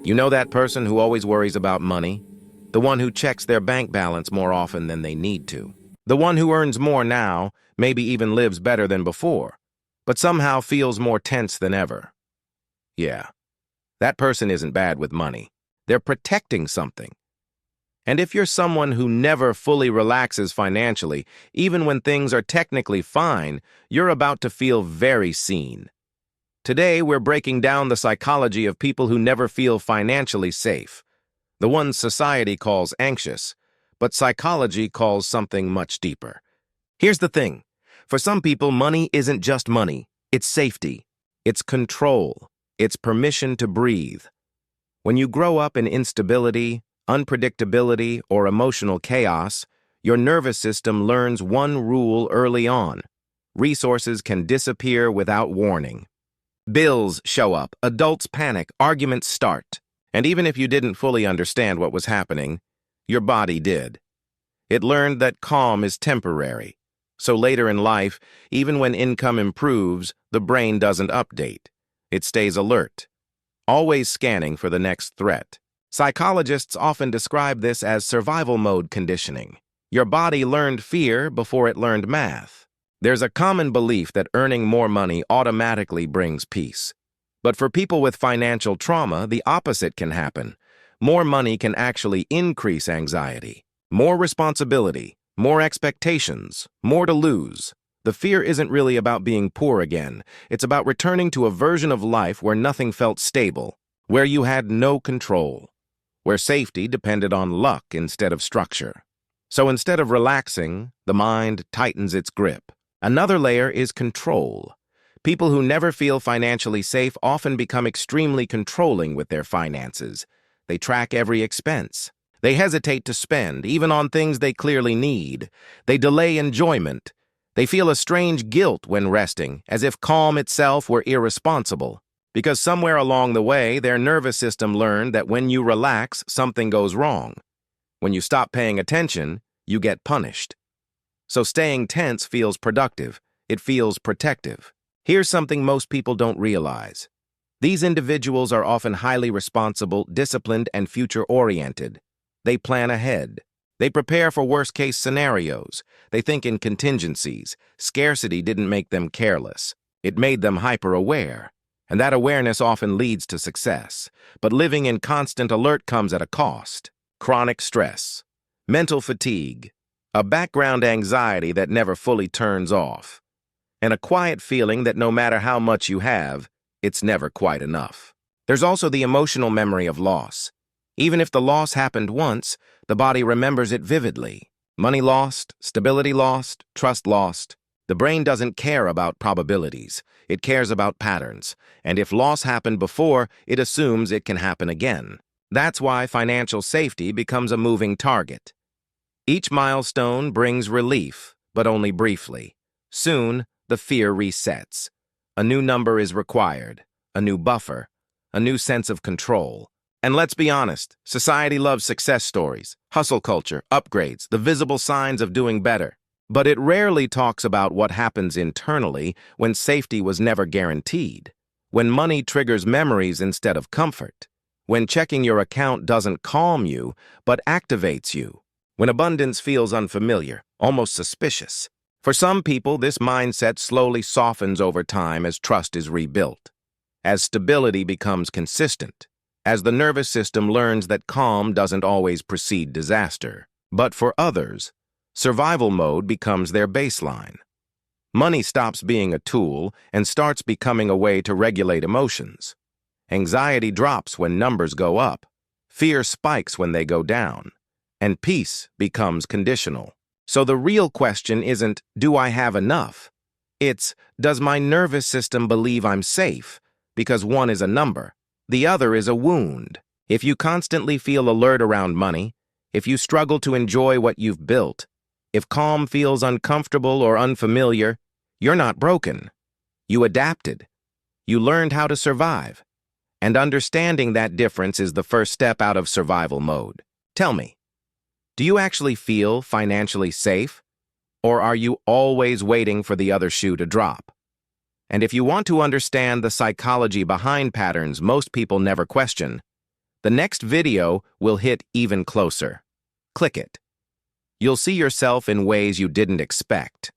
You know that person who always worries about money? The one who checks their bank balance more often than they need to. The one who earns more now, maybe even lives better than before, but somehow feels more tense than ever. Yeah, that person isn't bad with money. They're protecting something. And if you're someone who never fully relaxes financially, even when things are technically fine, you're about to feel very seen. Today, we're breaking down the psychology of people who never feel financially safe. The ones society calls anxious, but psychology calls something much deeper. Here's the thing. For some people, money isn't just money. It's safety. It's control. It's permission to breathe. When you grow up in instability, unpredictability, or emotional chaos, your nervous system learns one rule early on. Resources can disappear without warning. Bills show up, adults panic, arguments start. And even if you didn't fully understand what was happening, your body did. It learned that calm is temporary. So later in life, even when income improves, the brain doesn't update. It stays alert, always scanning for the next threat. Psychologists often describe this as survival mode conditioning. Your body learned fear before it learned math. There's a common belief that earning more money automatically brings peace. But for people with financial trauma, the opposite can happen. More money can actually increase anxiety. More responsibility, more expectations, more to lose. The fear isn't really about being poor again. It's about returning to a version of life where nothing felt stable, where you had no control, where safety depended on luck instead of structure. So instead of relaxing, the mind tightens its grip. Another layer is control. People who never feel financially safe often become extremely controlling with their finances. They track every expense. They hesitate to spend, even on things they clearly need. They delay enjoyment. They feel a strange guilt when resting, as if calm itself were irresponsible. Because somewhere along the way, their nervous system learned that when you relax, something goes wrong. When you stop paying attention, you get punished. So staying tense feels productive. It feels protective. Here's something most people don't realize. These individuals are often highly responsible, disciplined, and future-oriented. They plan ahead. They prepare for worst-case scenarios. They think in contingencies. Scarcity didn't make them careless. It made them hyper-aware. And that awareness often leads to success. But living in constant alert comes at a cost. Chronic stress, mental fatigue, a background anxiety that never fully turns off, and a quiet feeling that no matter how much you have, it's never quite enough. There's also the emotional memory of loss. Even if the loss happened once, the body remembers it vividly. Money lost, stability lost, trust lost. The brain doesn't care about probabilities. It cares about patterns. And if loss happened before, it assumes it can happen again. That's why financial safety becomes a moving target. Each milestone brings relief, but only briefly. Soon, the fear resets. A new number is required, a new buffer, a new sense of control. And let's be honest, society loves success stories, hustle culture, upgrades, the visible signs of doing better. But it rarely talks about what happens internally when safety was never guaranteed, when money triggers memories instead of comfort, when checking your account doesn't calm you, but activates you, when abundance feels unfamiliar, almost suspicious. For some people, this mindset slowly softens over time as trust is rebuilt, as stability becomes consistent, as the nervous system learns that calm doesn't always precede disaster. But for others, survival mode becomes their baseline. Money stops being a tool and starts becoming a way to regulate emotions. Anxiety drops when numbers go up, fear spikes when they go down, and peace becomes conditional. So the real question isn't, do I have enough? It's, does my nervous system believe I'm safe? Because one is a number, the other is a wound. If you constantly feel alert around money, if you struggle to enjoy what you've built, if calm feels uncomfortable or unfamiliar, you're not broken. You adapted. You learned how to survive. And understanding that difference is the first step out of survival mode. Tell me, do you actually feel financially safe? Or are you always waiting for the other shoe to drop? And if you want to understand the psychology behind patterns most people never question, The next video will hit even closer. Click it. You'll see yourself in ways you didn't expect.